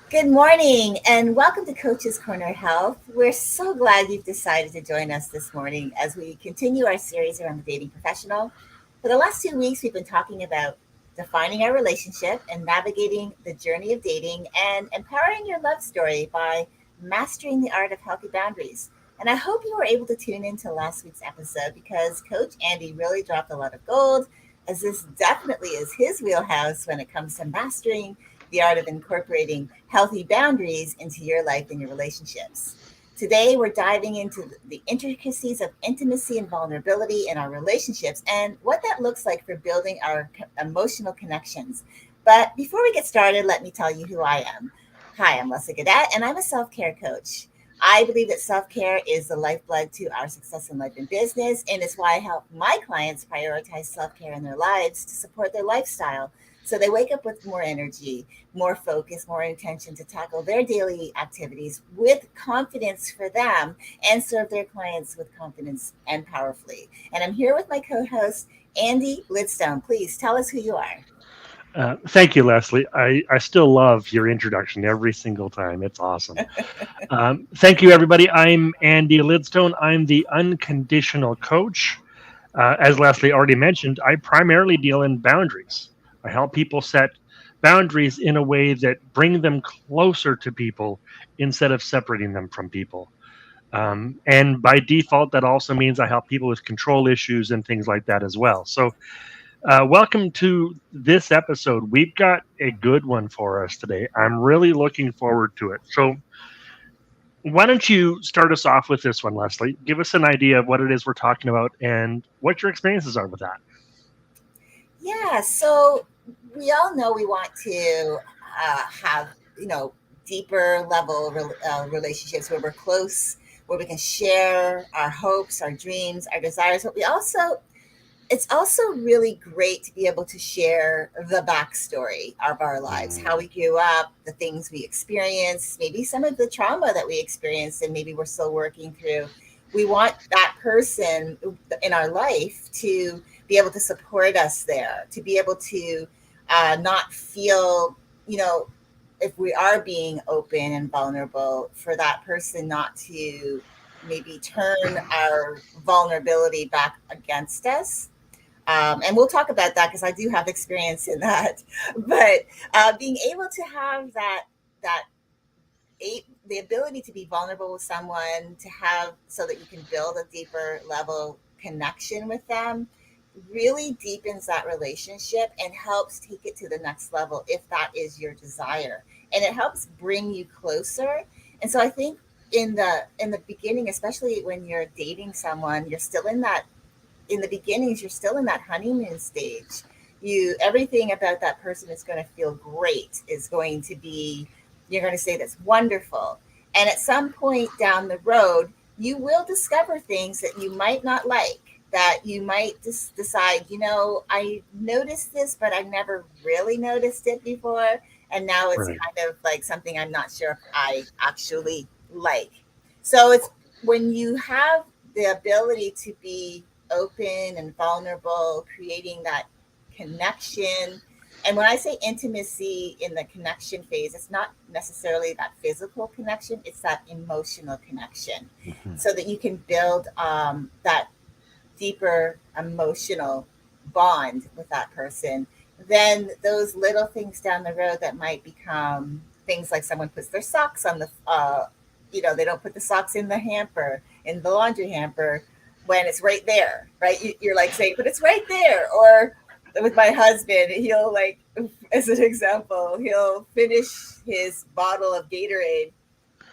Good morning and welcome to Coach's Corner Health. We're so glad you've decided to join us this morning as we continue our series around the dating professional. For the last 2 weeks, we've been talking about defining our relationship and navigating the journey of dating and empowering your love story by mastering the art of healthy boundaries. And I hope you were able to tune into last week's episode because Coach Andy really dropped a lot of gold, as this definitely is his wheelhouse when it comes to mastering the art of incorporating healthy boundaries into your life and your relationships. Today, we're diving into the intricacies of intimacy and vulnerability in our relationships and what that looks like for building our emotional connections. But before we get started, let me tell you who I am. Hi, I'm Leslie Gadet, and I'm a self care coach. I believe that self care is the lifeblood to our success in life and business, and it's why I help my clients prioritize self care in their lives to support their lifestyle. So they wake up with more energy, more focus, more intention to tackle their daily activities with confidence for them and serve their clients with confidence and powerfully. And I'm here with my co host, Andy Lidstone. Please tell us who you are. Thank you, Leslie. I still love your introduction every single time. It's awesome. Thank you, everybody. I'm Andy Lidstone. I'm the unconditional coach. As Leslie already mentioned, I primarily deal in boundaries. I help people set boundaries in a way that bring them closer to people instead of separating them from people. And by default, that also means I help people with control issues and things like that as well. So welcome to this episode. We've got a good one for us today. I'm really looking forward to it. So, why don't you start us off with this one, Leslie? Give us an idea of what it is we're talking about and what your experiences are with that. Yeah, so we all know we want to have, deeper level relationships where we're close, where we can share our hopes, our dreams, our desires, but we also it's also really great to be able to share the backstory of our lives, how Mm, we grew up, the things we experienced, maybe some of the trauma that we experienced and maybe we're still working through. We want that person in our life to be able to support us there, to be able to not feel, you know, if we are being open and vulnerable, for that person not to maybe turn our vulnerability back against us. And we'll talk about that because I do have experience in that. But being able to have that the ability to be vulnerable with someone, to have so that you can build a deeper level connection with them, really deepens that relationship and helps take it to the next level if that is your desire, and it helps bring you closer. And so I think in the beginning, especially when you're dating someone, you're still in the beginnings, you're still in that honeymoon stage. You Everything about that person is going to feel great, is going to be, you're going to say that's wonderful. And at some point down the road, you will discover things that you might not like, that you might just decide, I noticed this, but I never really noticed it before. And now it's right. kind of like something I'm not sure if I actually like. So it's when you have the ability to be open and vulnerable, creating that connection. And when I say intimacy in the connection phase, it's not necessarily that physical connection, it's that emotional connection, Mhm. so that you can build that deeper emotional bond with that person. Then those little things down the road that might become things like someone puts their socks on they don't put the socks in the hamper, in the laundry hamper, when it's right there, right? You're like saying, but it's right there. Or with my husband, he'll like, as an example, he'll finish his bottle of Gatorade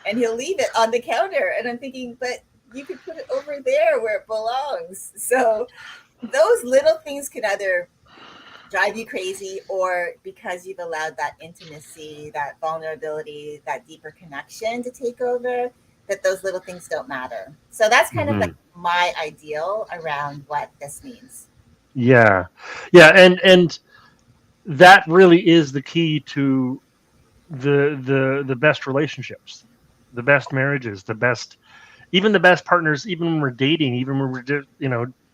and he'll leave it on the counter. And I'm thinking, but you could put it over there where it belongs. So those little things can either drive you crazy, or because you've allowed that intimacy, that vulnerability, that deeper connection to take over, that those little things don't matter. So that's kind of like Mhm. my ideal around what this means. Yeah, yeah, and that really is the key to the best relationships, the best marriages, the best, even the best partners, even when we're dating, even when we're just,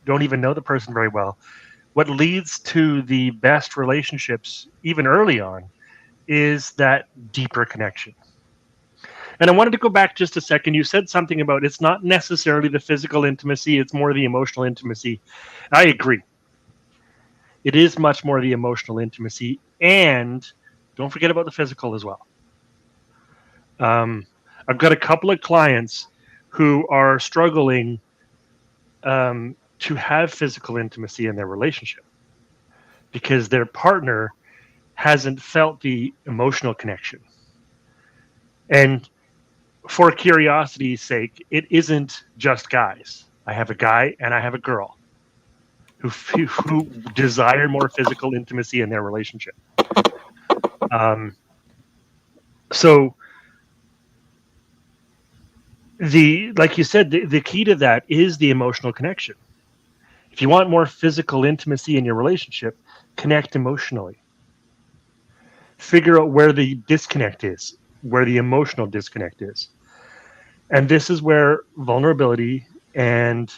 don't even know the person very well. What leads to the best relationships, even early on, is that deeper connection. And I wanted to go back just a second. You said something about it's not necessarily the physical intimacy, it's more the emotional intimacy. I agree. It is much more the emotional intimacy. And don't forget about the physical as well. Um, I've got a couple of clients who are struggling to have physical intimacy in their relationship because their partner hasn't felt the emotional connection. And for curiosity's sake, it isn't just guys. I have a guy and I have a girl who desire more physical intimacy in their relationship. Um, so the like you said, the key to that is the emotional connection. If you want more physical intimacy in your relationship, connect emotionally. Figure out where the disconnect is, where the emotional disconnect is. And this is where vulnerability and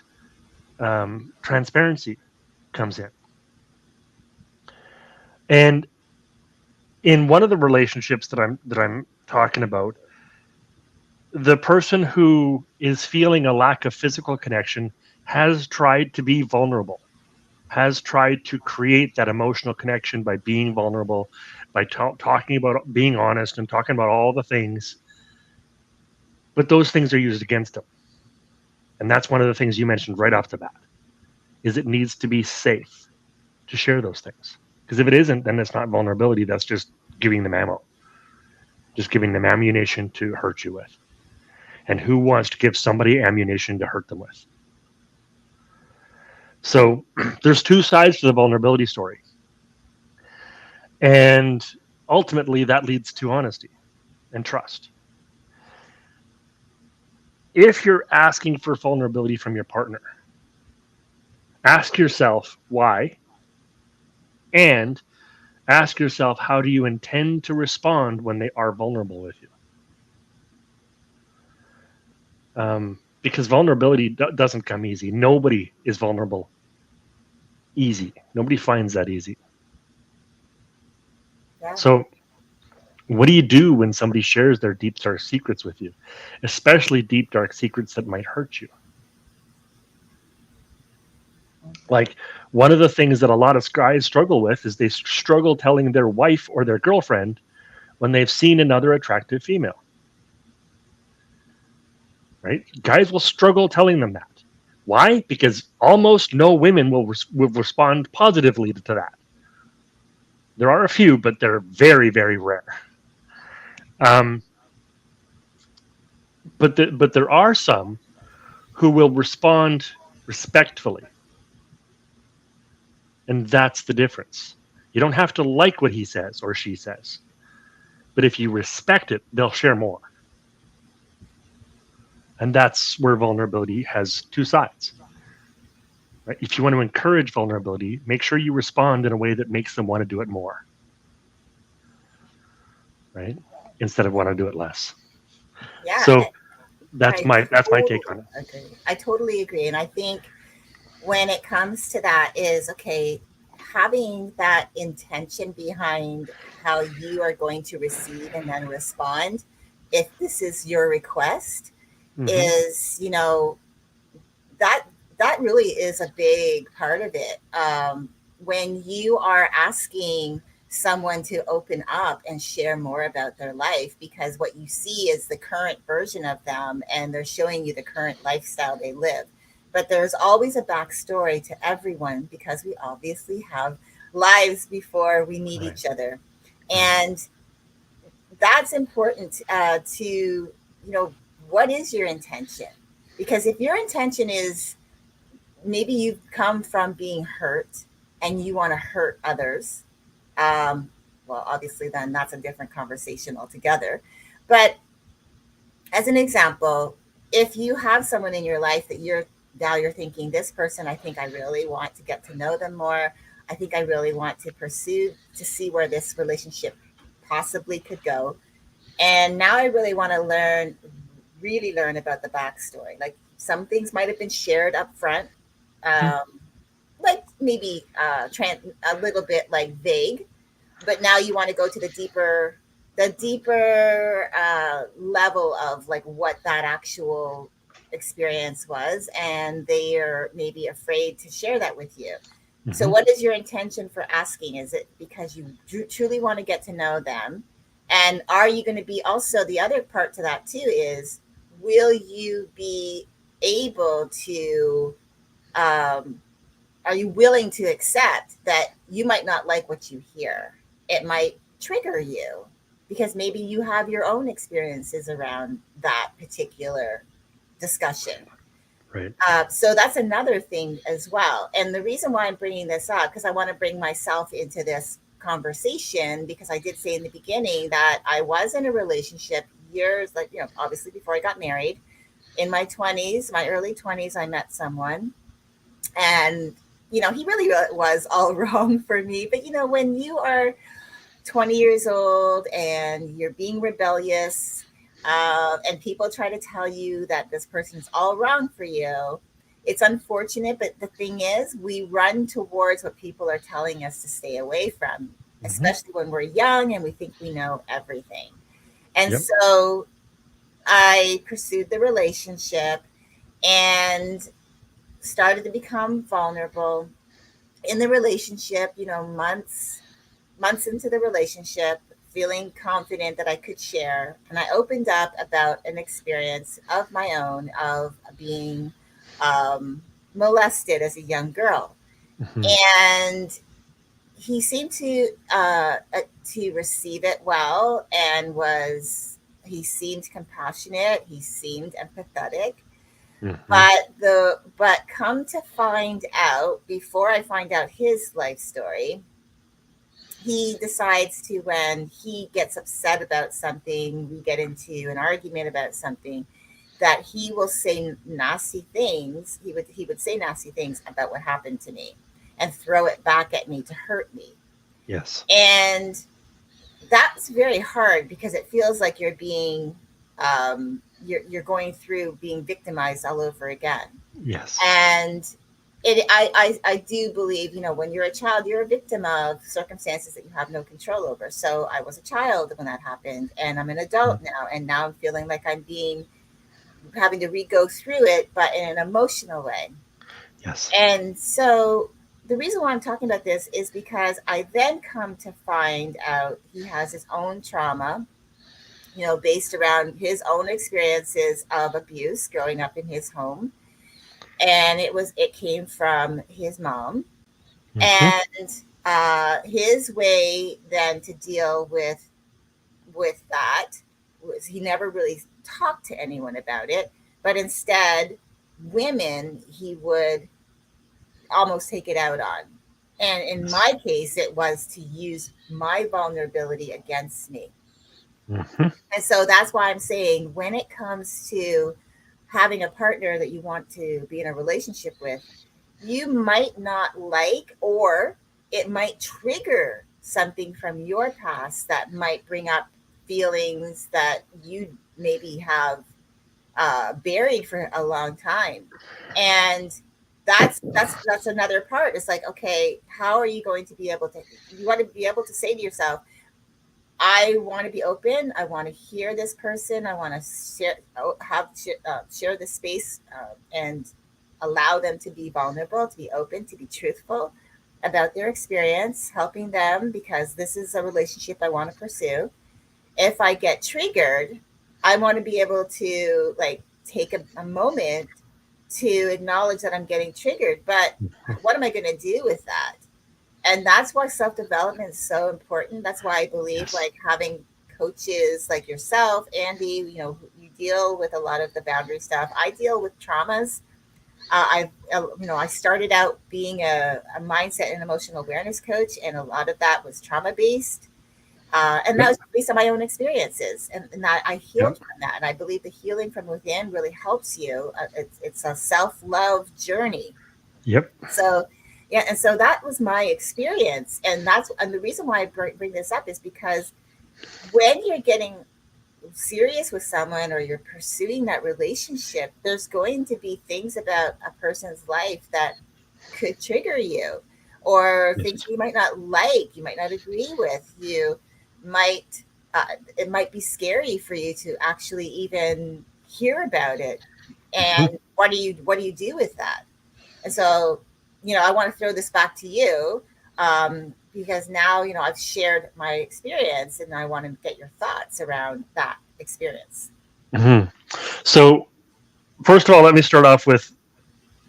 transparency comes in. And in one of the relationships that I'm talking about, the person who is feeling a lack of physical connection has tried to be vulnerable, has tried to create that emotional connection by being vulnerable, by talking about being honest and talking about all the things. But those things are used against them. And that's one of the things you mentioned right off the bat is it needs to be safe to share those things. Because if it isn't, then it's not vulnerability. That's just giving them ammo, just giving them ammunition to hurt you with. And who wants to give somebody ammunition to hurt them with? So there's two sides to the vulnerability story. And ultimately, that leads to honesty and trust. If you're asking for vulnerability from your partner, ask yourself why, and ask yourself how do you intend to respond when they are vulnerable with you. Because vulnerability doesn't come easy. Nobody is vulnerable easy. Nobody finds that easy. Yeah. So, what do you do when somebody shares their deep, dark secrets with you, especially deep, dark secrets that might hurt you? Like, one of the things that a lot of guys struggle with is they struggle telling their wife or their girlfriend when they've seen another attractive female. Right? Guys will struggle telling them that. Why? Because almost no women will respond positively to that. There are a few, but they're very, very rare. Um, but there are some who will respond respectfully, and that's the difference. You don't have to like what he says or she says, but if you respect it, they'll share more. And that's where vulnerability has two sides. Right? If you want to encourage vulnerability, make sure you respond in a way that makes them want to do it more, right? Instead of want to do it less. Yeah. So I that's my totally take on it. agree. I totally agree. And I think when it comes to that is okay, having that intention behind how you are going to receive and then respond, if this is your request, Mm-hmm. is, that that really is a big part of it. When you are asking someone to open up and share more about their life, because what you see is the current version of them and they're showing you the current lifestyle they live. But there's always a backstory to everyone because we obviously have lives before we meet Right. each other. Right. And that's important to, what is your intention? Because if your intention is maybe you've come from being hurt and you want to hurt others, um, well, obviously, then that's a different conversation altogether. But as an example, if you have someone in your life that you're thinking, this person, I think I really want to get to know them more. I think I really want to pursue to see where this relationship possibly could go. And now I really want to really learn about the backstory. Like some things might have been shared up front, Mm-hmm. um, like maybe a little bit like vague, but now you want to go to the deeper. the deeper level of like what that actual experience was, and they are maybe afraid to share that with you. So Hmm. what is your intention for asking? Is it because you truly want to get to know them, and are you going to be, also the other part to that too is, will you be able to um, are you willing to accept that you might not like what you hear? It might trigger you because maybe you have your own experiences around that particular discussion. Right. So that's another thing as well. And the reason why I'm bringing this up, because I want to bring myself into this conversation, because I did say in the beginning that I was in a relationship years, like, obviously before I got married. In my 20s, my early 20s, I met someone, and he really was all wrong for me. But when you are 20 years old and you're being rebellious, and people try to tell you that this person's all wrong for you, it's unfortunate. But the thing is, we run towards what people are telling us to stay away from, Hmm. especially when we're young and we think we know everything. And Yep. so I pursued the relationship and started to become vulnerable in the relationship, months into the relationship, feeling confident that I could share. And I opened up about an experience of my own of being um, molested as a young girl. Hmm. And he seemed to receive it well, and he seemed compassionate, he seemed empathetic. Hmm. But come to find out, before I find out his life story, he decides to, when he gets upset about something, we get into an argument about something, that he will say nasty things. He would say nasty things about what happened to me and throw it back at me to hurt me. Yes. And that's very hard because it feels like you're going through being victimized all over again. Yes. And I do believe, when you're a child, you're a victim of circumstances that you have no control over. So I was a child when that happened, and I'm an Mm. adult now, and now I'm feeling like I'm being having to re-go through it, but in an emotional way. Yes. And so the reason why I'm talking about this is because I then come to find out he has his own trauma, based around his own experiences of abuse growing up in his home. And it came from his mom. Hmm. And his way then to deal with that was, he never really talked to anyone about it, but instead, women he would almost take it out on. And in Yes. my case, it was to use my vulnerability against me. Hmm. And so that's why I'm saying, when it comes to having a partner that you want to be in a relationship with, you might not like, or it might trigger something from your past that might bring up feelings that you maybe have buried for a long time. And that's another part. It's like, okay, how are you going to be able to? You want to be able to say to yourself, I want to be open. I want to hear this person. I want to share, share the space, and allow them to be vulnerable, to be open, to be truthful about their experience, helping them, because this is a relationship I want to pursue. If I get triggered, I want to be able to like take a moment to acknowledge that I'm getting triggered. But what am I going to do with that? And that's why self development is so important. That's why I believe Yes. like having coaches like yourself, Andy, you deal with a lot of the boundary stuff. I deal with traumas. I started out being a mindset and emotional awareness coach, and a lot of that was trauma based. And that Yep. was based on my own experiences, and that I healed Yep. from that. And I believe the healing from within really helps you. It's a self love journey. Yep. So, yeah, and so that was my experience, and the reason why I bring this up is because when you're getting serious with someone or you're pursuing that relationship, there's going to be things about a person's life that could trigger you, or Yes. things you might not like, you might not agree with, you might. it might be scary for you to actually even hear about it. Mhm. And what do you do with that? And so, I want to throw this back to you, because now, I've shared my experience and I want to get your thoughts around that experience. Mhm. So, first of all, let me start off with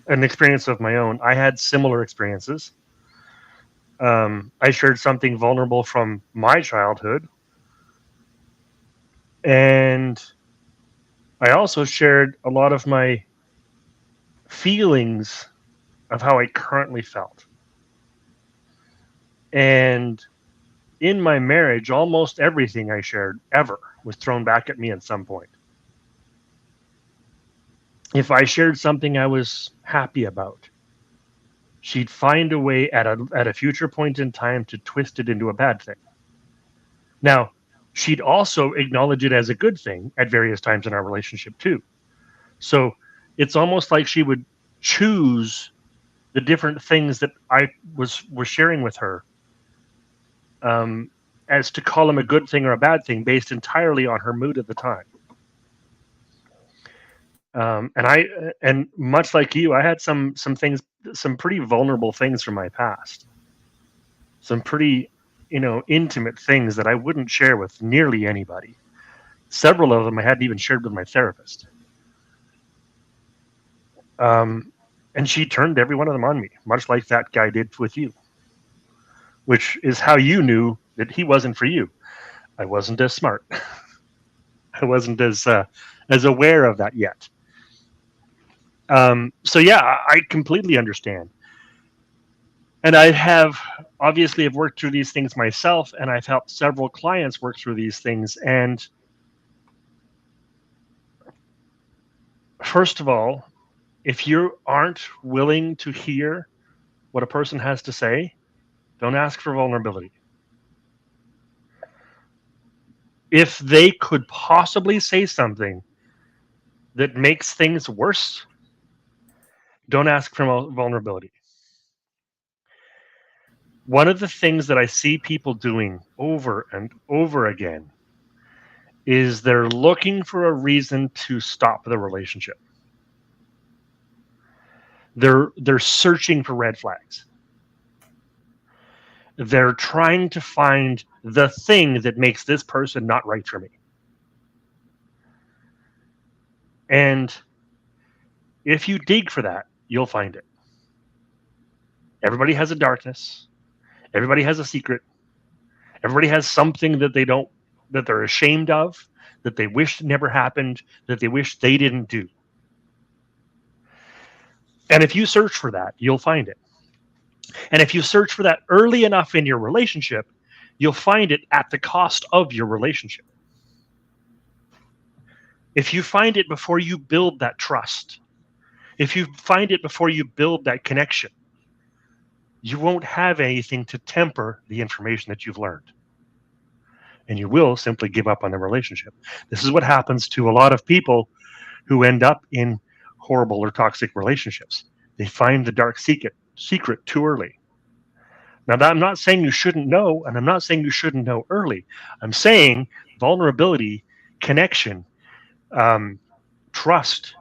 an experience of my own. I had similar experiences. I shared something vulnerable from my childhood, and I also shared a lot of my feelings of how I currently felt. And in my marriage, almost everything I shared ever was thrown back at me at some point. If I shared something I was happy about, she'd find a way at a future point in time to twist it into a bad thing. Now, she'd also acknowledge it as a good thing at various times in our relationship too. So it's almost like she would choose the different things that I was sharing with her, um, as to call them a good thing or a bad thing based entirely on her mood at the time. And much like you, I had some things, some pretty vulnerable things from my past, some pretty, intimate things that I wouldn't share with nearly anybody. Several of them I hadn't even shared with my therapist. Um, and she turned every one of them on me, much like that guy did with you, which is how you knew that he wasn't for you. I wasn't as smart. I wasn't as aware of that yet. So yeah, I completely understand. And I have obviously have worked through these things myself, and I've helped several clients work through these things. And first of all, if you aren't willing to hear what a person has to say, don't ask for vulnerability. If they could possibly say something that makes things worse, don't ask for vulnerability. One of the things that I see people doing over and over again is they're looking for a reason to stop the relationship. They're searching for red flags. They're trying to find the thing that makes this person not right for me. And if you dig for that, you'll find it. Everybody has a darkness. Everybody has a secret. Everybody has something that they don't, that they're ashamed of, that they wish never happened, that they wish they didn't do. And if you search for that, you'll find it. And if you search for that early enough in your relationship, you'll find it at the cost of your relationship. If you find it before you build that trust, if you find it before you build that connection, you won't have anything to temper the information that you've learned. And you will simply give up on the relationship. This is what happens to a lot of people who end up in horrible or toxic relationships. They find the dark secret too early. Now, I'm not saying you shouldn't know, and I'm not saying you shouldn't know early. I'm saying vulnerability, connection, um, trust,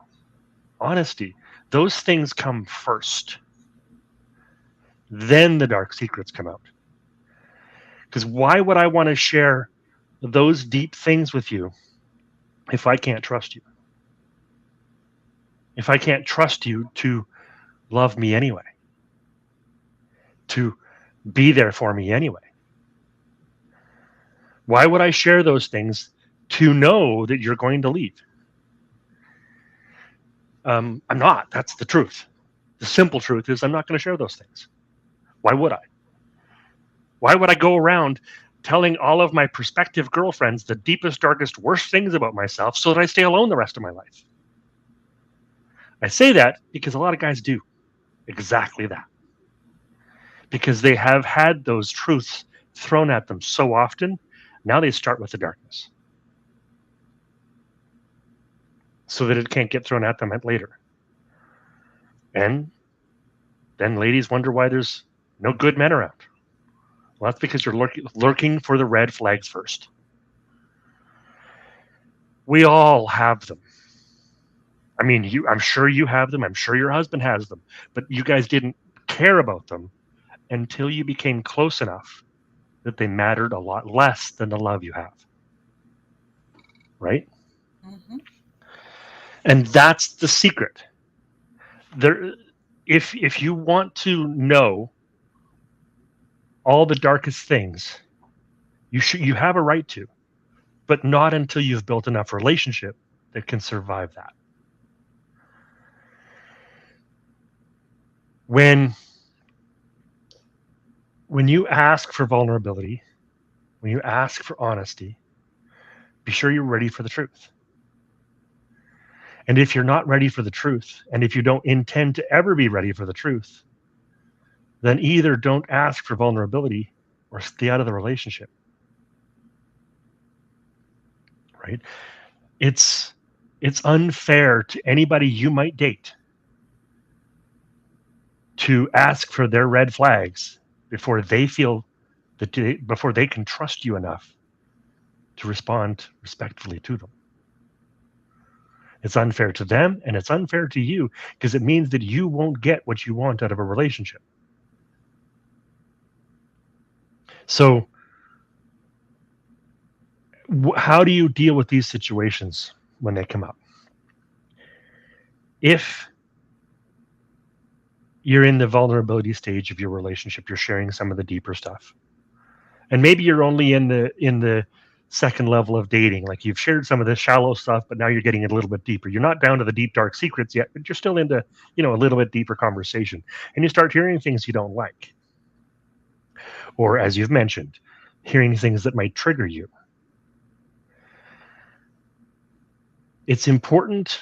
honesty, those things come first. Then the dark secrets come out. Because why would I want to share those deep things with you if I can't trust you? If I can't trust you to love me anyway, to be there for me anyway? Why would I share those things to know that you're going to leave? I'm not. That's the truth. The simple truth is I'm not going to share those things. Why would I? Why would I go around telling all of my prospective girlfriends the deepest, darkest, worst things about myself so that I stay alone the rest of my life? I say that because a lot of guys do exactly that, because they have had those truths thrown at them so often. Now they start with the darkness so that it can't get thrown at them later. And then ladies wonder why there's no good men around. Well, that's because you're lurking for the red flags first. We all have them. I mean, I'm sure you have them. I'm sure your husband has them, but you guys didn't care about them until you became close enough that they mattered a lot less than the love you have. Right? Mm-hmm. And that's the secret. There, if you want to know all the darkest things, you have a right to, but not until you've built enough relationship that can survive that. When when you ask for vulnerability, when you ask for honesty, be sure you're ready for the truth. And if you're not ready for the truth, and if you don't intend to ever be ready for the truth, then either don't ask for vulnerability or stay out of the relationship, right? It's it's unfair to anybody you might date to ask for their red flags before they feel before they can trust you enough to respond respectfully to them. It's unfair to them and it's unfair to you because it means that you won't get what you want out of a relationship. So, how do you deal with these situations when they come up? If you're in the vulnerability stage of your relationship, you're sharing some of the deeper stuff. And maybe you're only in the second level of dating, like you've shared some of the shallow stuff, but now you're getting a little bit deeper. You're not down to the deep dark secrets yet, but you're still into, a little bit deeper conversation. And you start hearing things you don't like, or as you've mentioned, hearing things that might trigger you. It's important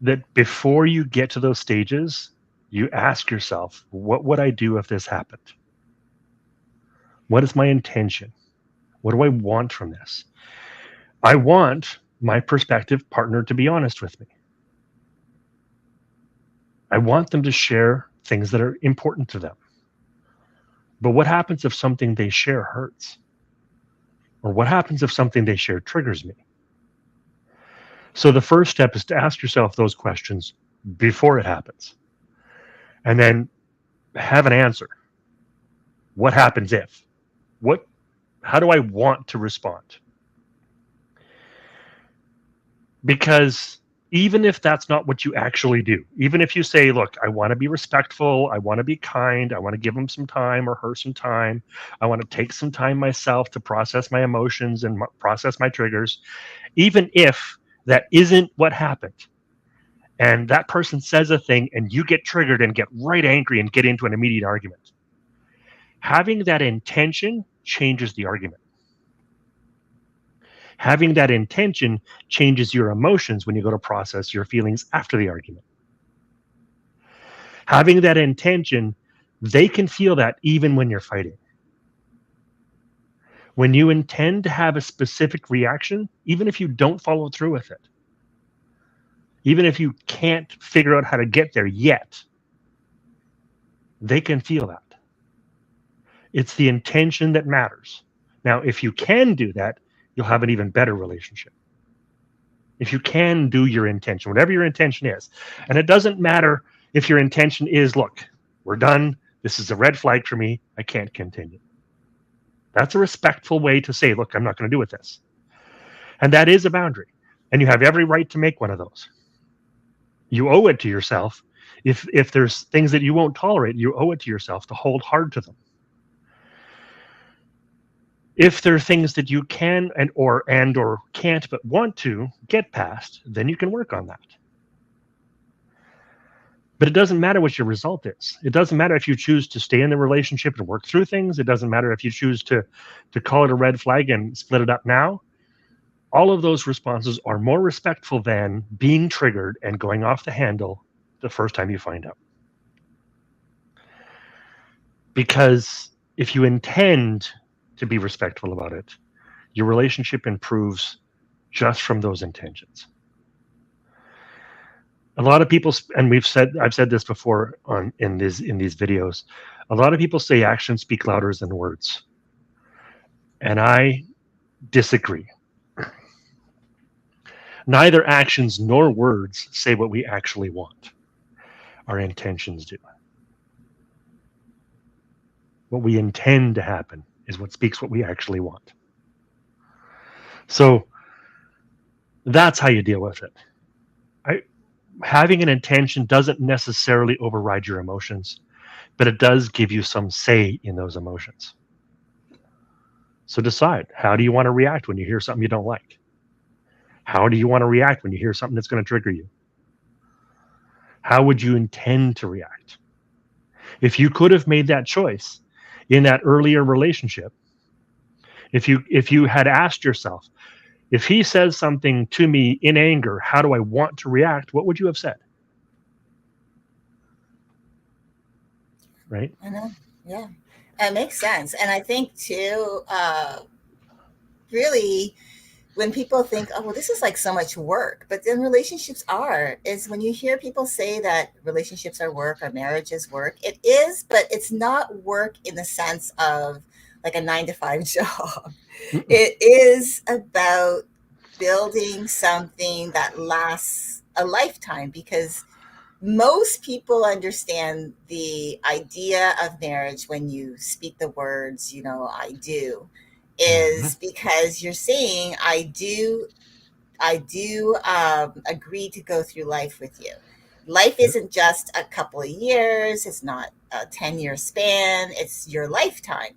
that before you get to those stages, you ask yourself, what would I do if this happened? What is my intention? What do I want from this? I want my prospective partner to be honest with me. I want them to share things that are important to them. But what happens if something they share hurts? Or what happens if something they share triggers me? So the first step is to ask yourself those questions before it happens. And then have an answer. What happens if? What how do I want to respond? Because even if that's not what you actually do, even if you say, look, I want to be respectful, I want to be kind, I want to give them some time or her some time, I want to take some time myself to process my emotions and process my triggers, even if that isn't what happened, and that person says a thing and you get triggered and get right angry and get into an immediate argument, having that intention changes the argument. Having that intention changes your emotions when you go to process your feelings after the argument. Having that intention, they can feel that even when you're fighting. When you intend to have a specific reaction, even if you don't follow through with it, even if you can't figure out how to get there yet, they can feel that. It's the intention that matters. Now, if you can do that, you'll have an even better relationship. If you can do your intention, whatever your intention is. And it doesn't matter if your intention is, look, we're done. This is a red flag for me. I can't continue. That's a respectful way to say, look, I'm not going to do with this. And that is a boundary. And you have every right to make one of those. You owe it to yourself. If there's things that you won't tolerate, you owe it to yourself to hold hard to them. If there are things that you can or can't but want to get past, then you can work on that. But it doesn't matter what your result is. It doesn't matter if you choose to stay in the relationship and work through things. It doesn't matter if you choose to call it a red flag and split it up now. All of those responses are more respectful than being triggered and going off the handle the first time you find out. Because if you intend to be respectful about it, your relationship improves just from those intentions. A lot of people, and I've said this before in these videos, a lot of people say actions speak louder than words, and I disagree. Neither actions nor words say what we actually want. Our intentions do. What we intend to happen is what speaks what we actually want. So that's how you deal with it. I, Having an intention doesn't necessarily override your emotions, but it does give you some say in those emotions. So decide, how do you want to react when you hear something you don't like? How do you want to react when you hear something that's going to trigger you? How would you intend to react? If you could have made that choice in that earlier relationship, if you had asked yourself, if he says something to me in anger, how do I want to react? What would you have said? Right? I know. Yeah. It makes sense. And I think too, really, when people think, oh, well, this is like so much work, but then relationships are, is when you hear people say that relationships are work or marriage is work, it is, but it's not work in the sense of like a 9 to 5 job. Mm-mm. It is about building something that lasts a lifetime, because most people understand the idea of marriage when you speak the words, I do, Mhm. is because you're saying, I do agree to go through life with you. Life Yep. isn't just a couple of years. It's not a 10-year span. It's your lifetime.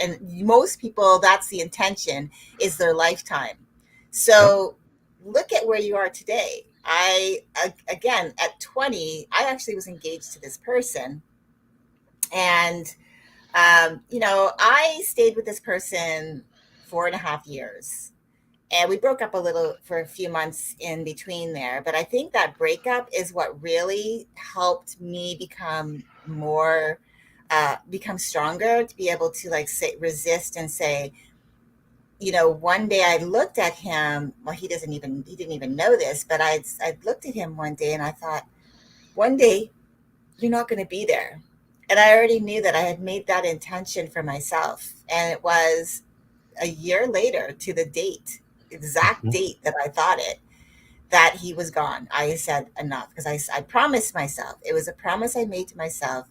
And most people, that's the intention, is their lifetime. Yep. So look at where you are today. Again, at 20, I actually was engaged to this person. And, I stayed with this person 4.5 years, and we broke up a little for a few months in between there. But I think that breakup is what really helped me become stronger, to be able to, like, say, resist and say, one day I looked at him. Well, he didn't even know this, but I looked at him one day and I thought, one day you're not going to be there. And I already knew that I had made that intention for myself. And it was a year later, to the date, exact Mhm. date that I thought it, that he was gone. I said enough, because I promised myself. It was a promise I made to myself.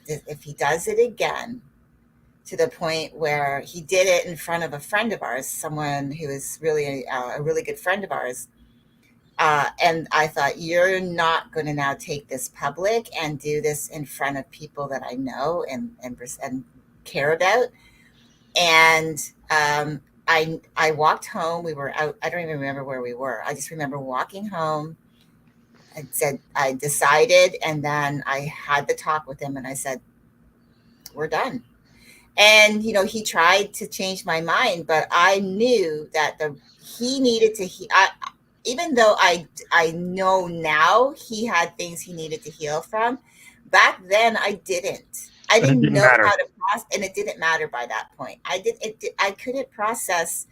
If he does it again, to the point where he did it in front of a friend of ours, someone who is really a really good friend of ours. And I thought, you're not going to now take this public and do this in front of people that I know and care about. And I walked home. We were out. I don't even remember where we were. I just remember walking home. I said I decided, and then I had the talk with him, and I said, we're done. And he tried to change my mind, but I knew that the he needed to he I, even though I know now he had things he needed to heal from. Back then I didn't. I And it didn't didn't know how matter. to process, and it didn't matter by that point. I couldn't process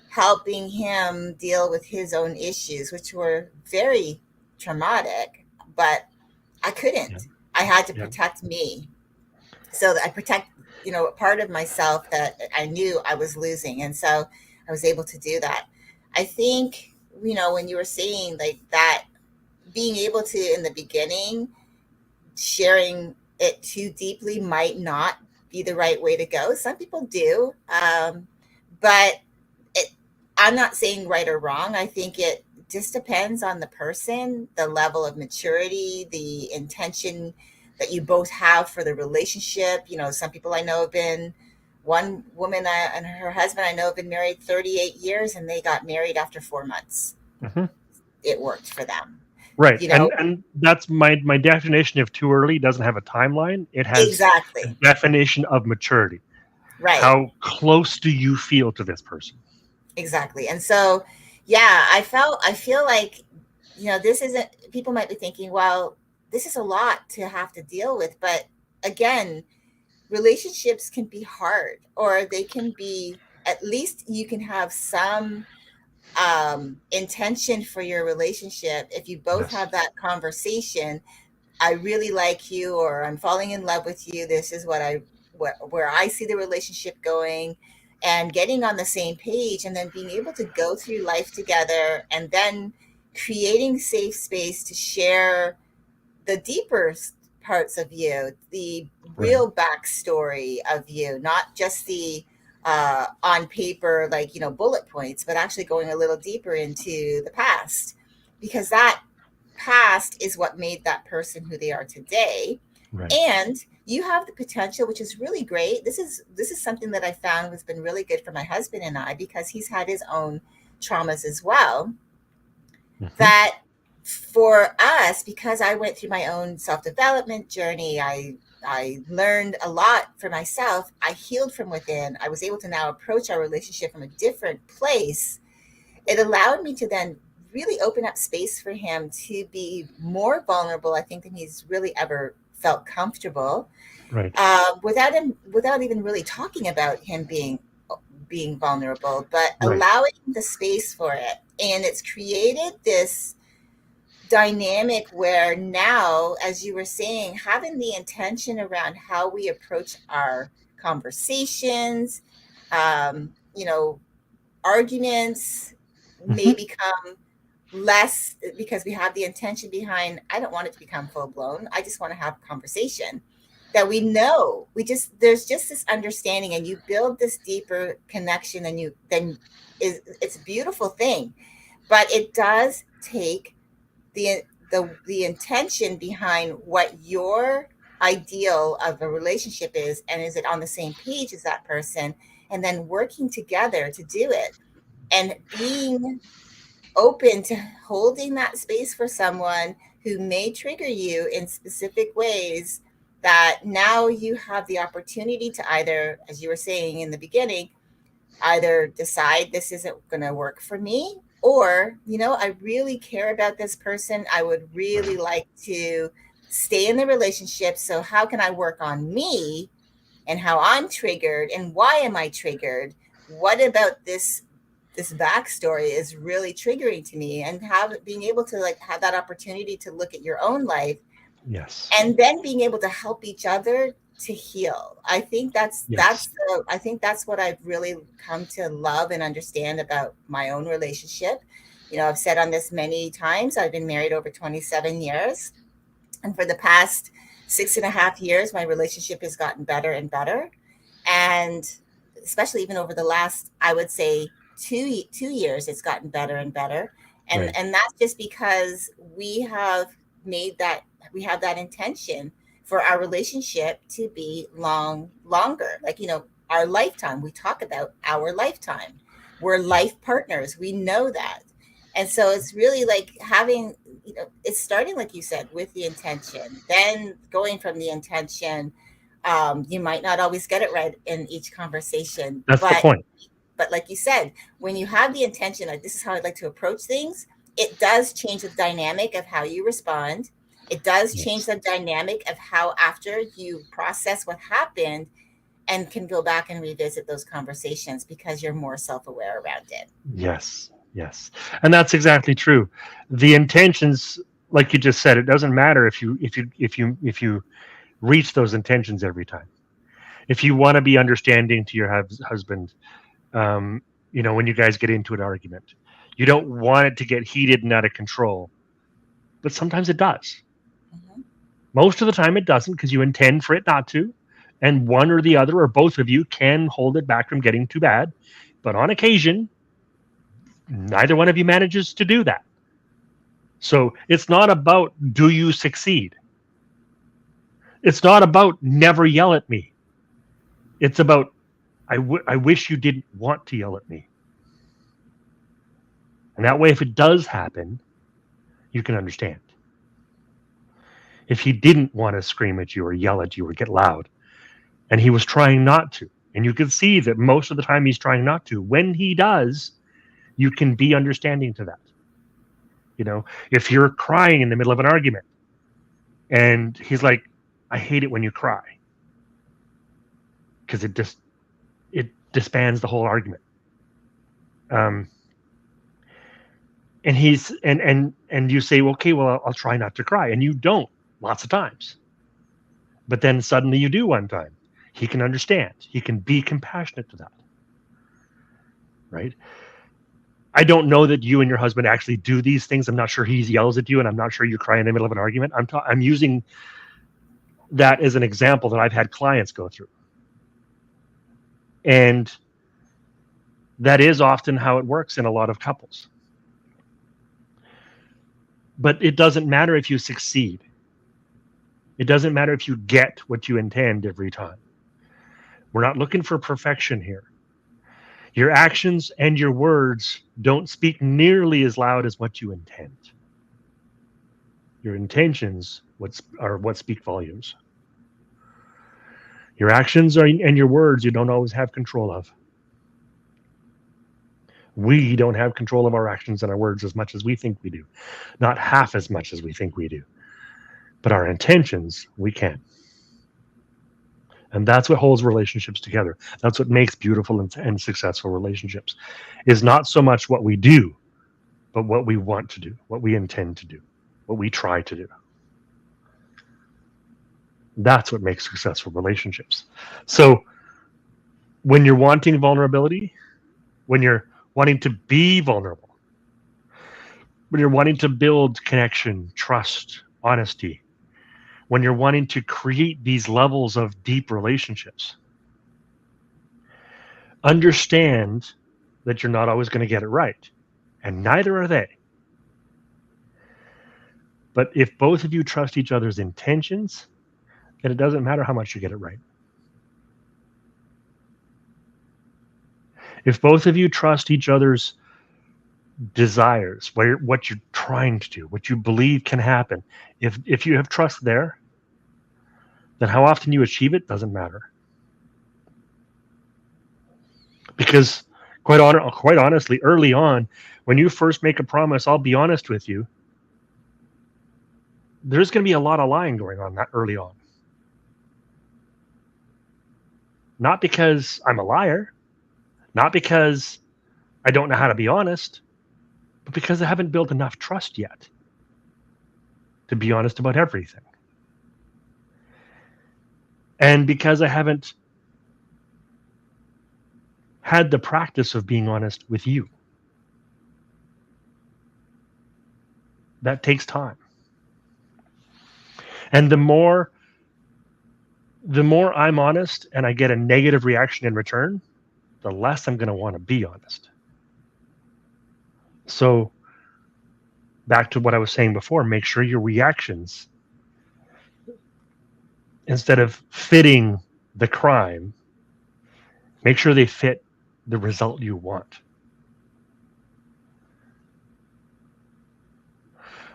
helping him deal with his own issues, which were very traumatic, but I Yeah. couldn't. I had to Yeah. protect me, so that I protect, a part of myself that I knew I was losing. And so I was able to do that. I think, when you were saying like that, being able to, in the beginning, sharing it too deeply might not be the right way to go. Some people do. But it, I'm not saying right or wrong. I think it just depends on the person, the level of maturity, the intention that you both have for the relationship. Some people I know have been, one woman and her husband I know have been married 38 years, and they got married after 4 months. Mhm. It worked for them. Right. You know, And that's my definition of too early doesn't have a timeline. It has a exactly. definition of maturity. Right. How close do you feel to this person? Exactly. And so, yeah, I feel like, this isn't, people might be thinking, well, this is a lot to have to deal with. But again, relationships can be hard, or they can be, at least you can have some intention for your relationship. If you both Yes. have that conversation, I really like you, or I'm falling in love with you. This is where I see the relationship going. and getting on the same page, and then being able to go through life together, and then creating safe space to share the deeper parts of you, the Right. real backstory of you, not just the on paper, like, bullet points, but actually going a little deeper into the past, because that past is what made that person who they are today. Right. And you have the potential, which is really great. This is something that I found has been really good for my husband and I, because he's had his own traumas as well, Hmm. that for us, because I went through my own self-development journey, I learned a lot for myself. I healed from within. I was able to now approach our relationship from a different place. It allowed me to then really open up space for him to be more vulnerable, I think, than he's really ever felt comfortable, Right. without even really talking about him being vulnerable, but Right. allowing the space for it. And it's created this dynamic where now, as you were saying, having the intention around how we approach our conversations, you know, arguments may Hmm. become less, because we have the intention behind, I don't want it to become full blown. I just want to have a conversation that we know, there's just this understanding, and you build this deeper connection, and it's a beautiful thing. But it does take the intention behind what your ideal of a relationship is, and is it on the same page as that person, and then working together to do it, and being open to holding that space for someone who may trigger you in specific ways, that now you have the opportunity to either, as you were saying in the beginning, either decide this isn't going to work for me, or, I really care about this person. I would really Right. like to stay in the relationship. So, how can I work on me and how I'm triggered, and why am I triggered? What about this backstory is really triggering to me, and being able to, like, have that opportunity to look at your own life, Yes. and then being able to help each other to heal. I think Yes. I think that's what I've really come to love and understand about my own relationship. I've said on this many times, I've been married over 27 years, and for the past 6.5 years, my relationship has gotten better and better. And especially even over the last, I would say, 2 years, it's gotten better and better. and Right. and that's just because made that we have that intention for our relationship to be longer, like, our lifetime. We talk about our lifetime. We're Yeah. life partners, we know that. And so it's really like having, it's starting, like you said, with the intention, then going from the intention. You might not always get it right in each conversation, That's the point. but like you said, when you have the intention, like, this is how I'd like to approach things, it does change the dynamic of how you respond. It does change Yes. the dynamic of how, after you process what happened, and can go back and revisit those conversations, because you're more self-aware around it. Yes. Yes. And that's exactly true. The intentions, like you just said, it doesn't matter if you reach those intentions every time. If you want to be understanding to your husband, um, when you guys get into an argument, you don't want it to get heated and out of control, but sometimes it does. Mhm. Most of the time it doesn't, because you intend for it not to, and one or the other or both of you can hold it back from getting too bad. But on occasion, neither one of you manages to do that. So it's not about do you succeed. It's not about never yell at me. It's about I wish you didn't want to yell at me. And that way, if it does happen, you can understand. If he didn't want to scream at you or yell at you or get loud, and he was trying not to, and you can see that most of the time he's trying not to, when he does, you can be understanding to that. If you're crying in the middle of an argument and he's like, I hate it when you cry, because it disbands the whole argument. Um, and you say, okay, well, I'll try not to cry, and you don't lots of times, but then suddenly you do one time. He can understand. He can be compassionate to that. right? I don't know that you and your husband actually do these things. I'm not sure he yells at you, and I'm not sure you cry in the middle of an argument. I'm using that as an example that I've had clients go through, and that is often how it works in a lot of couples. But it doesn't matter if you succeed. It doesn't matter if you get what you intend every time. We're not looking for perfection here. Your actions and your words don't speak nearly as loud as what you intend. Your intentions are what speak volumes. Your actions and your words you don't always have control of. We don't have control of our actions and our words as much as we think we do, not half as much as we think we do. But our intentions, we can. And that's what holds relationships together. That's what makes beautiful and successful relationships, is not so much what we do, but what we want to do, what we intend to do, what we try to do. That's what makes successful relationships. So when you're wanting vulnerability, when you're wanting to be vulnerable, when you're wanting to build connection, trust, honesty, when you're wanting to create these levels of deep relationships, understand that you're not always going to get it right, and neither are they. But if both of you trust each other's intentions, then it doesn't matter how much you get it right. If both of you trust each other's desires, what you're trying to do, what you believe can happen, if you have trust there, then how often you achieve it doesn't matter. Because quite honestly, early on, when you first make a promise, I'll be honest with you, there's going to be a lot of lying going on that early on. Not because I'm a liar, not because I don't know how to be honest, but because I haven't built enough trust yet to be honest about everything. And because I haven't had the practice of being honest with you. That takes time. And the more I'm honest and I get a negative reaction in return, the less I'm going to want to be honest. So back to what I was saying before, make sure your reactions, instead of fitting the crime, make sure they fit the result you want.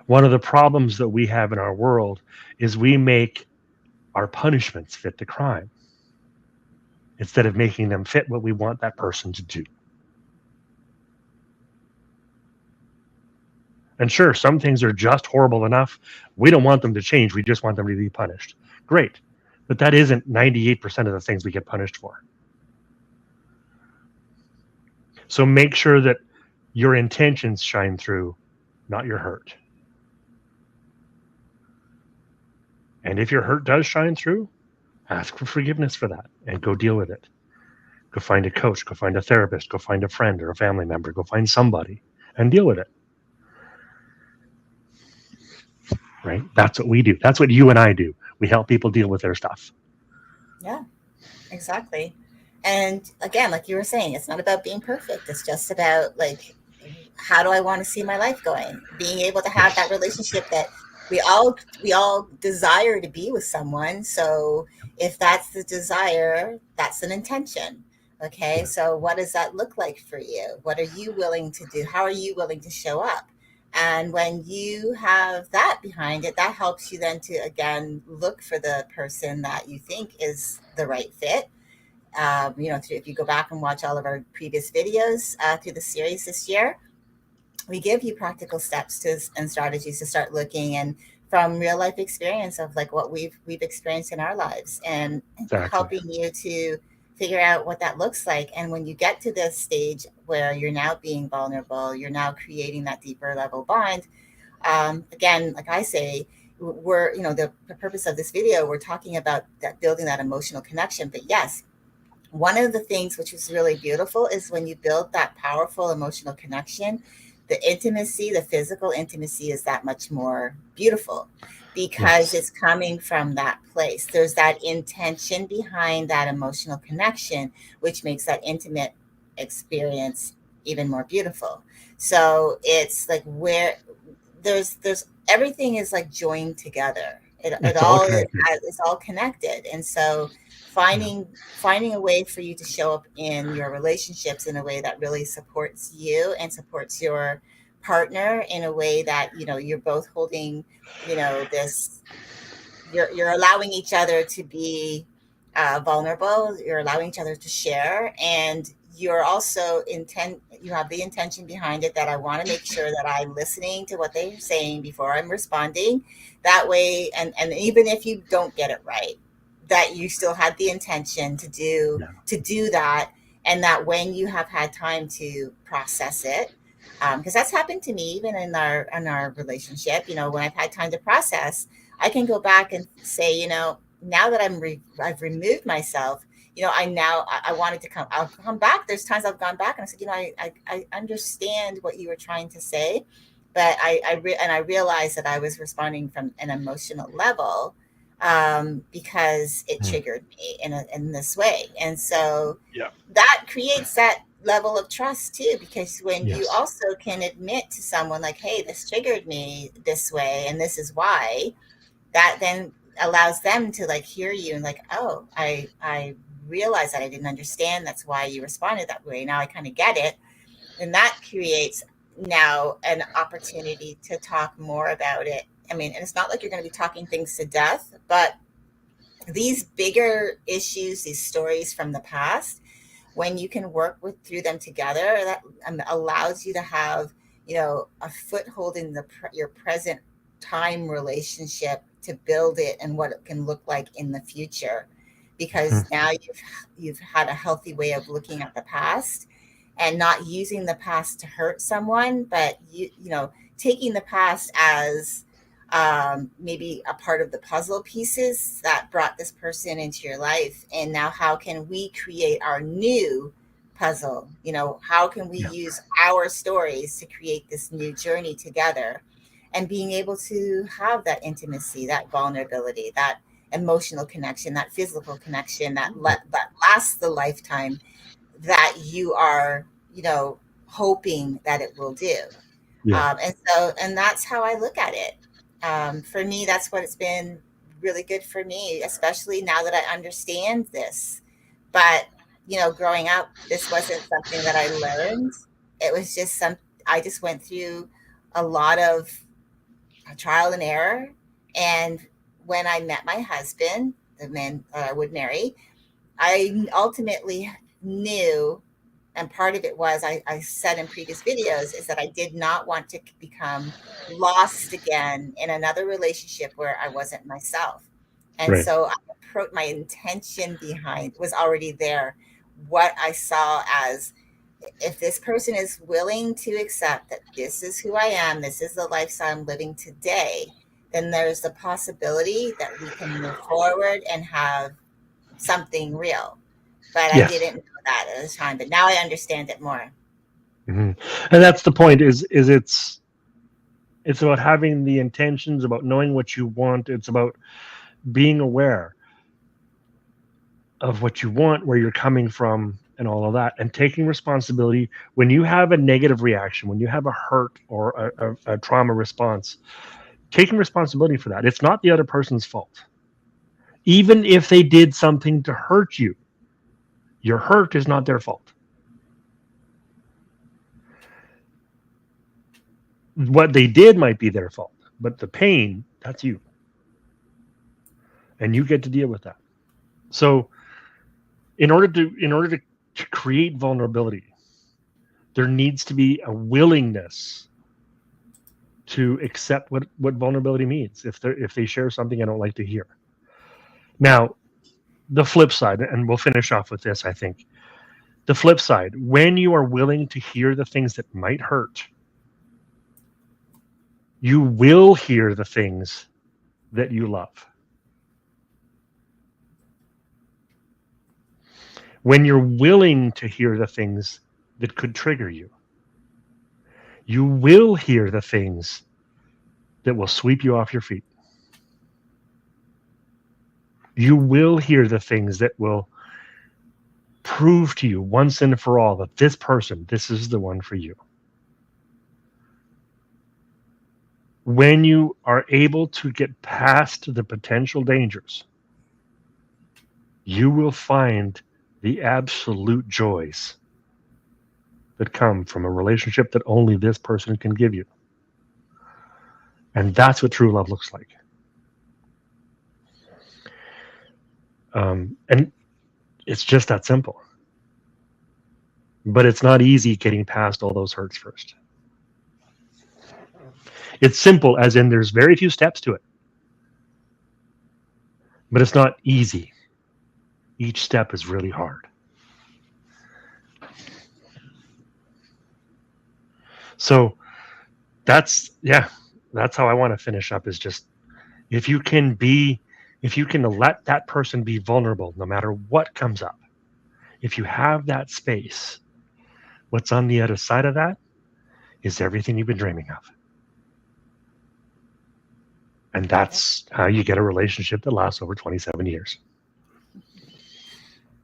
One of the problems that we have in our world is we make our punishments fit the crime instead of making them fit what we want that person to do. And sure, some things are just horrible enough. We don't want them to change. We just want them to be punished. Great. But that isn't 98% of the things we get punished for. So make sure that your intentions shine through, not your hurt. And if your hurt does shine through, ask for forgiveness for that and go deal with it. Go find a coach, go find a therapist, go find a friend or a family member, go find somebody and deal with it. Right? That's what we do. That's what you and I do. We help people deal with their stuff. Yeah, exactly. And again, like you were saying, it's not about being perfect. It's just about like, how do I want to see my life going? Being able to have that relationship that we all desire to be with someone. So if that's the desire, that's an intention. Okay, Yeah, so what does that look like for you? What are you willing to do? How are you willing to show up? And when you have that behind it, that helps you then to again look for the person that you think is the right fit. If you go back and watch all of our previous videos through the series this year, we give you practical steps and strategies to start looking, and from real life experience of like what we've experienced in our lives, and exactly. helping you to figure out what that looks like. And when you get to this stage where you're now being vulnerable, you're now creating that deeper level bond. Again, like I say, we're the purpose of this video, we're talking about that, building that emotional connection. But yes, one of the things which was really beautiful is when you build that powerful emotional connection, the intimacy, the physical intimacy is that much more beautiful because Yes. it's coming from that place. There's that intention behind that emotional connection, which makes that intimate experience even more beautiful. So it's like where there's everything is like joined together. It It's all all is connected. it's all connected. And so Yeah. finding a way for you to show up in your relationships in a way that really supports you and supports your partner in a way that, you're both holding, this you're allowing each other to be vulnerable. You're allowing each other to share, and you're also intent. You have the intention behind it that I want to make sure that I'm listening to what they're saying before I'm responding. That way, and even if you don't get it right, that you still had the intention Yeah. to do that, and that when you have had time to process it, because that's happened to me even in our relationship. When I've had time to process, I can go back and say, now that I've removed myself, I wanted to come. I'll come back. There's times I've gone back and I said, I understand what you were trying to say, but I realized that I was responding from an emotional level, because it Mm. triggered me in this way, and so Yeah. that creates that level of trust too, because when you Yes. also can admit to someone like, hey, this triggered me this way and this is why, that then allows them to like hear you and like, oh, I realized that I didn't understand, that's why you responded that way, now I kind of get it. And that creates now an opportunity to talk more about it. I mean, and it's not like you're going to be talking things to death, but these bigger issues, these stories from the past, when you can work with through them together, that allows you to have, a foothold in your present time relationship, to build it and what it can look like in the future, because Mhm. now you've had a healthy way of looking at the past and not using the past to hurt someone, but taking the past as, maybe a part of the puzzle pieces that brought this person into your life. And now, how can we create our new puzzle? How can we Yeah. use our stories to create this new journey together? And being able to have that intimacy, that vulnerability, that emotional connection, that physical connection that lasts the lifetime that you are, hoping that it will do. Yeah. And that's how I look at it. For me, that's what it's been really good for me, especially now that I understand this. But, growing up, this wasn't something that I learned. It was just I just went through a lot of trial and error. And when I met my husband, the man that I would marry, I ultimately knew, and part of it was, I said in previous videos, is that I did not want to become lost again in another relationship where I wasn't myself. And Right. so my intention behind was already there. What I saw as, if this person is willing to accept that this is who I am, this is the lifestyle I'm living today, then there's the possibility that we can move forward and have something real. But I Yes. didn't know that at the time, but now I understand it more. Hmm. And that's the point. Is it's about having the intentions, about knowing what you want. It's about being aware of what you want, where you're coming from, and all of that, and taking responsibility when you have a negative reaction, when you have a hurt or a trauma response. Taking responsibility for that. It's not the other person's fault. Even if they did something to hurt you, your hurt is not their fault. What they did might be their fault, but the pain, that's you. And you get to deal with that. So in order to create vulnerability, there needs to be a willingness to accept what vulnerability means if they share something I don't like to hear. Now, the flip side, and we'll finish off with this, I think. The flip side, when you are willing to hear the things that might hurt, you will hear the things that you love. when you're willing to hear the things that could trigger you, you will hear the things that will sweep you off your feet. You will hear the things that will prove to you once and for all that this person, this is the one for you. When you are able to get past the potential dangers, you will find the absolute joys that come from a relationship that only this person can give you. And that's what true love looks like. And it's just that simple. But it's not easy getting past all those hurts first. It's simple, as in there's very few steps to it, but it's not easy. Each step is really hard. So that's how I want to finish up, is just if you can let that person be vulnerable no matter what comes up, if you have that space, what's on the other side of that is everything you've been dreaming of. And that's how you get a relationship that lasts over 27 years.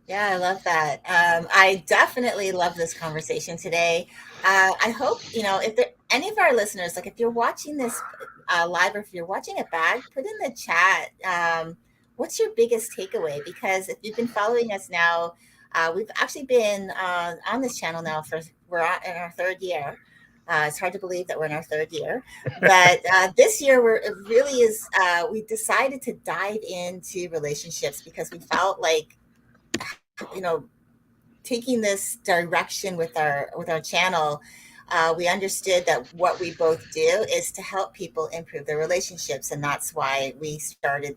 Yeah, I love that. I definitely love this conversation today. I hope, if there any of our listeners, like if you're watching this live or if you're watching it back, put in the chat, what's your biggest takeaway? Because if you've been following us now, we've actually been on this channel now in our third year. It's hard to believe that we're in our third year, but this year it really is. We decided to dive into relationships because we felt like, you know taking this direction with our channel, we understood that what we both do is to help people improve their relationships, and that's why we started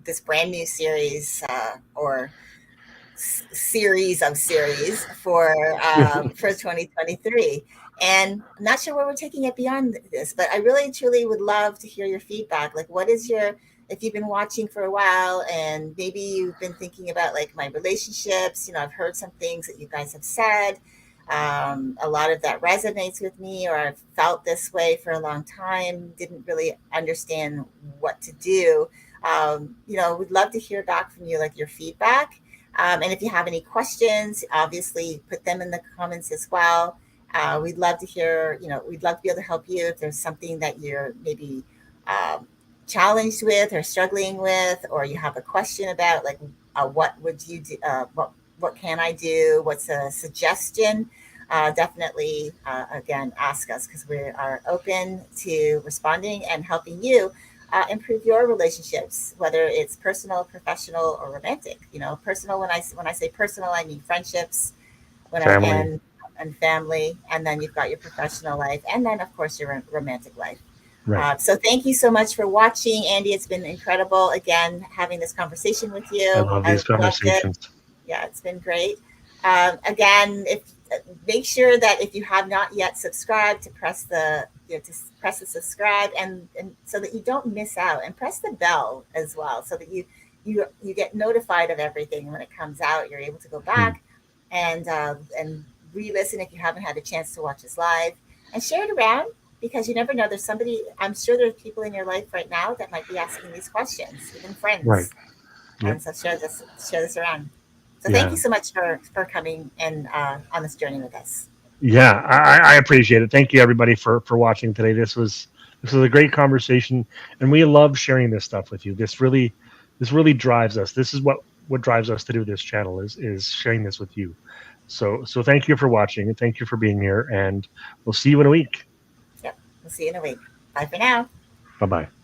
this brand new series, or series of series for 2023. And I'm not sure where we're taking it beyond this, but I really truly would love to hear your feedback. Like, what is your if you've been watching for a while and maybe you've been thinking about like my relationships, I've heard some things that you guys have said. A lot of that resonates with me, or I've felt this way for a long time, didn't really understand what to do. We'd love to hear back from you, like your feedback. And if you have any questions, obviously put them in the comments as well. We'd love to hear, we'd love to be able to help you if there's something that you're maybe um, challenged with or struggling with, or you have a question about, like, what would you do? What can I do? What's a suggestion? Definitely, again, ask us, because we are open to responding and helping you improve your relationships, whether it's personal, professional, or romantic. Personal. When I say personal, I mean friendships. When I Family. and family, and then you've got your professional life, and then of course your romantic life. Right. So thank you so much for watching, Andy. It's been incredible again having this conversation with I you. love I these loved it. conversations. Yeah, it's been great. Again, if make sure that if you have not yet subscribed, to press the subscribe, and so that you don't miss out, and press the bell as well, so that you get notified of everything when it comes out. You're able to go Hmm. back and re-listen if you haven't had a chance to watch us live, and share it around, because you never know. There's somebody. I'm sure there's people in your life right now that might be asking these questions, even Right. friends. Yep. And so share this around. So thank Yeah. you so much for coming and on this journey with us. Yeah. I appreciate it. Thank you, everybody, for watching today. This was a great conversation, and we love sharing this stuff with you. This really drives us. This is what drives us to do this channel, is sharing this with you. So thank you for watching, and thank you for being here, and we'll see you in a week. Yep. We'll see you in a week. Bye for now. Bye bye.